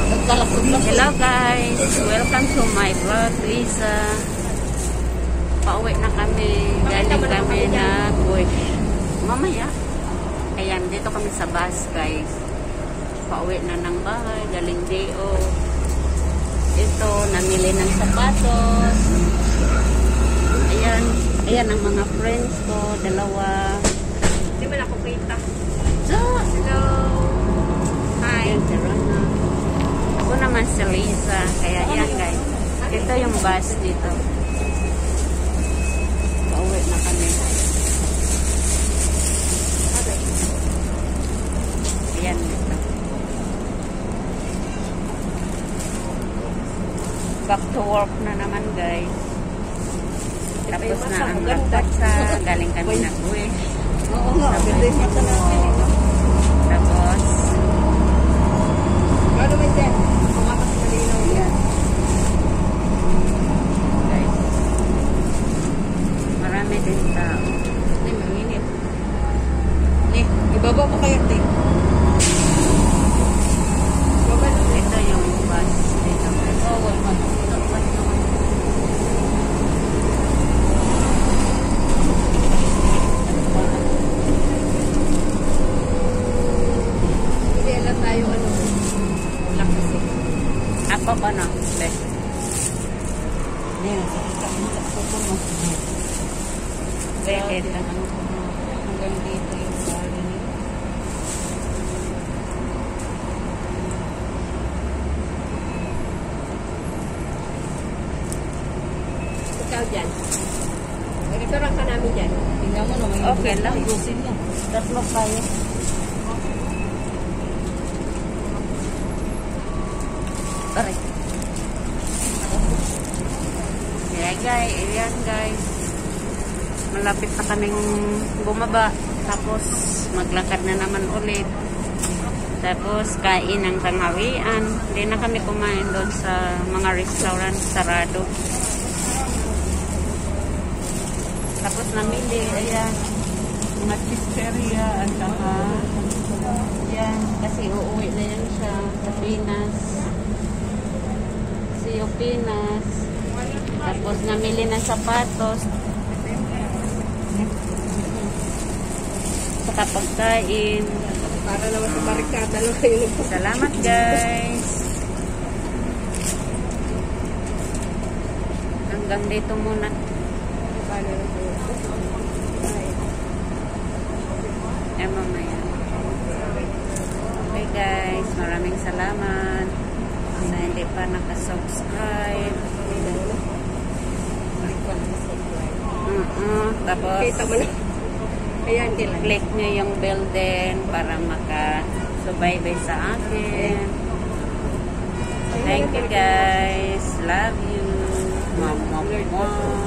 Hello guys, welcome to my vlog, Lisa. Pauwi na kami, galing kami na bush. Mamaya, ayan, dito kami sa bus guys. Pauwi na ng bahay, galing DO. Ito, namili ng sapatos. Ayan, ayan ang mga friends ko, dalawa. Hindi mo na kupita. So, Hello. Hi. ayan, si Rana. Ako naman si Lisa. Kaya yan guys. Ito yung bus dito. Pauwi na kami. Ayan dito. Back to work na naman guys. Tapos na ang laksa. Galing kami nag-wish. Oo nga. Ganda yung mata natin. Tapos Ano ba yan? Pumakas sa malinaw yan. guys, marami din tao. Ay, manginit. Ibaba mo kayo, te. Ibaba na. Ito yung bus dito. Oo, wala. Hindi, alam tayo ano. Wala kasi. Ako ba na? Be. Yan, kami sa pupuno. Bakit? Hanggang dito yung bali niya. Ikaw dyan. Nag-restaurant ka namin dyan. Tingnan mo naman yung Okay lang. gusin niya. Tatlo tayo. Aray. Ayan guys. Malapit na kaming bumaba. Tapos maglakad na naman ulit. Tapos kain ng tanghalian. Hindi na kami kumain doon sa mga restaurant. Sarado. Tapos namili. Ayan. Mga chicheria at saka yan. Kasi uuwi na yan siya sa Pinas. Siyo Pinas. Tapos namili ng sapatos. Saka pagkain. Para naman sa barikada lang kayo. Salamat guys. Hanggang dito muna. Mamaya. Okay guys, maraming salamat sa hindi pa nakasubscribe. Tapos Kita mo na. Ayan, click nyo yung bell din para makasubaybay sa akin. Thank you guys. Love you. Mwah, mwah, mwah.